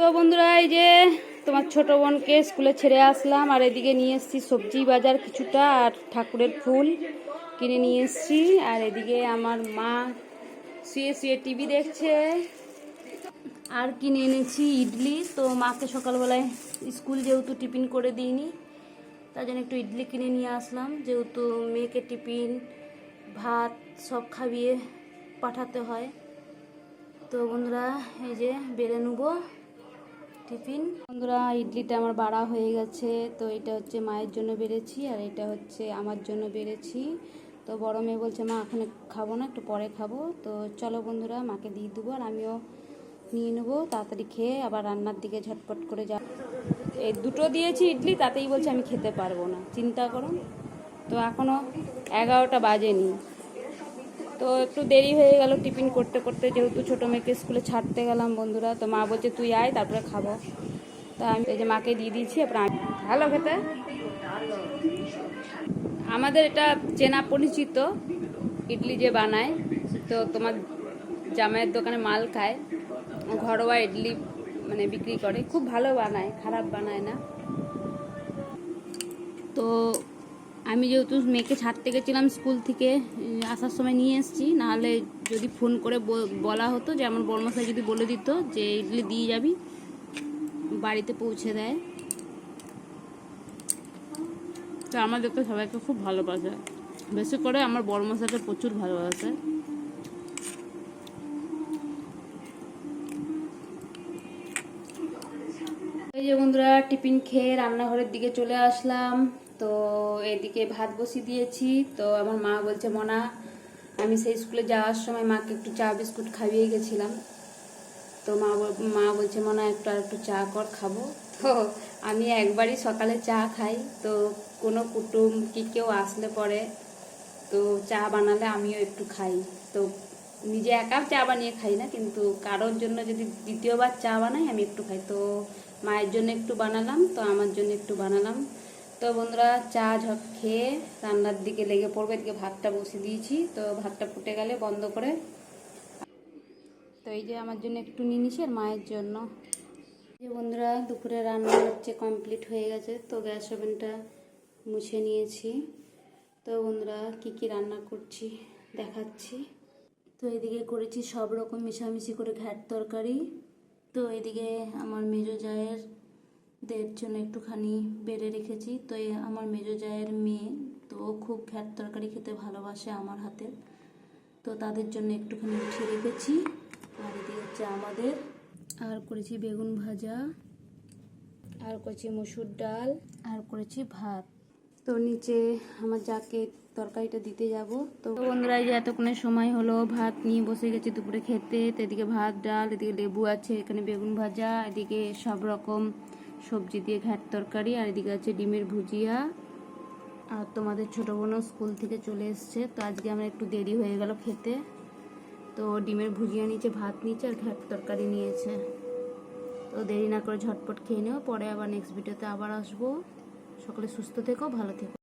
তো বন্ধুরা, এই যে তোমার ছোট বোনকে স্কুলে ছেড়ে আসলাম, আর এদিকে নিয়ে এসেছি সবজি বাজার কিছুটা আর ঠাকুরের ফুল কিনে নিয়ে এসেছি। আর এদিকে আমার মা শুয়ে শুয়ে টিভি দেখছে। আর কিনে এনেছি ইডলি। তো মাকে সকালবেলায় স্কুল যেহেতু টিফিন করে দিইনি, তার জন্য একটু ইডলি কিনে নিয়ে আসলাম, যেহেতু মেয়েকে টিফিন ভাত সব খাইয়ে পাঠাতে হয়। তো বন্ধুরা, এই যে বেড়ে নেবো টিফিন। বন্ধুরা, ইডলিটা আমার বাড়া হয়ে গেছে। তো এটা হচ্ছে মায়ের জন্য বেড়েছি, আর এটা হচ্ছে আমার জন্য বেড়েছি। তো বড় মেয়ে বলছে মা এখন খাবো না, একটু পরে খাবো। তো চলো বন্ধুরা, মাকে দিয়ে দেবো আর আমিও নিয়ে নেবো, তাড়াতাড়ি খেয়ে আবার রান্নার দিকে ঝটপট করে যাব। এই দুটো দিয়েছি ইডলি, তাতেই বলছে আমি খেতে পারবো না, চিন্তা করুন। তো এখনও 11টা বাজেনি। তো একটু দেরি হয়ে গেল টিফিন করতে করতে, যেহেতু ছোটো মেয়েকে স্কুলে ছাড়তে গেলাম বন্ধুরা। তো মা বলছে তুই আয়, তারপরে খাবো। তা আমি এই যে মাকে দিয়ে দিয়েছি। ভালো খেতে, আমাদের এটা চেনা পরিচিত ইডলি যে বানায়। তো তোমার জামাইয়ের দোকানে মাল খায়, ঘরোয়া ইডলি মানে বিক্রি করে, খুব ভালো বানায়, খারাপ বানায় না। তো আমি যেহেতু মেয়েকে ছাড়তে গেছিলাম স্কুল থেকে, আসার সময় নিয়ে এসেছি। নাহলে যদি ফোন করে বলা হতো, যে আমার বড়মশাই যদি বলে দিত যে ইডলি দিয়ে যাবি, বাড়িতে পৌঁছে দেয়। তো আমাদের তো সবাইকে খুব ভালোবাসে, বেশি করে আমার বড়মশাইকে প্রচুর ভালোবাসে। এই যে বন্ধুরা, টিফিন খেয়ে রান্নাঘরের দিকে চলে আসলাম। তো এদিকে ভাত বসিয়ে দিয়েছি। তো আমার মা বলছে মনা, আমি সেই স্কুলে যাওয়ার সময় মাকে একটু চা বিস্কুট খাইয়ে গেছিলাম। তো মা বলছে মনা আর একটু চা কর, খাবো। তো আমি একবারই সকালে চা খাই। তো কোনো কুটুম কি কেউ আসলে পরে তো চা বানালে আমিও একটু খাই। তো নিজে একা চা বানিয়ে খাই না, কিন্তু কারোর জন্য যদি দ্বিতীয়বার চা বানাই আমি একটু খাই। তো মায়ের জন্য একটু বানালাম, তো আমার জন্য একটু বানালাম। তো বন্ধুরা, চা খেয়ে রান্নার দিকে লেগে পড়বে। এদিকে ভাতটা বসিয়ে দিয়েছি। তো ভাতটা ফুটে গেলে বন্ধ করে, তো এই যে আমার জন্য একটু নিয়ে নিছি আর মায়ের জন্য। যে বন্ধুরা, দুপুরে রান্না হচ্ছে, কমপ্লিট হয়ে গেছে। তো গ্যাস ওভেনটা মুছে নিয়েছি। তো বন্ধুরা, কি কি রান্না করছি দেখাচ্ছি। তো এদিকে করেছি সব রকম মিশামিশি করে ঘ্যাট তরকারি। তো এদিকে আমার মেজো জায়ের দের জন্য একটুখানি বেড়ে রেখেছি। তো আমার মেজো জায়ের মেয়ে, তো ও খুব ঘ্যাট তরকারি খেতে ভালোবাসে আমার হাতের। তো তাদের জন্য একটুখানি উঠিয়ে রেখেছি। আর এদিকে হচ্ছে আমাদের, আর করেছি বেগুন ভাজা, আর করেছি মসুর ডাল, আর করেছি ভাত। তো নিচে আমার যাকে তরকারিটা দিতে যাব। তো বন্ধুরা, এই যে এতক্ষণের সময় হলো, ভাত নিয়ে বসে গেছি দুপুরে খেতে। তো এদিকে ভাত ডাল, এদিকে লেবু আছে, এখানে বেগুন ভাজা, এদিকে সব রকম সবজি দিয়ে ঘ্যাট তরকারি, আর এদিকে আছে ডিমের ভুজিয়া। আর তোমাদের ছোটো বোনও স্কুল থেকে চলে এসছে। তো আজকে আমার একটু দেরি হয়ে গেল খেতে। তো ডিমের ভুজিয়া নিয়েছে, ভাত নিয়েছে, আর ঘ্যাট তরকারি নিয়েছে। তো দেরি না করে ঝটপট খেয়ে নেও, পরে আবার নেক্সট ভিডিওতে আবার আসবো। সকলে সুস্থ থেকো, ভালো থেকো।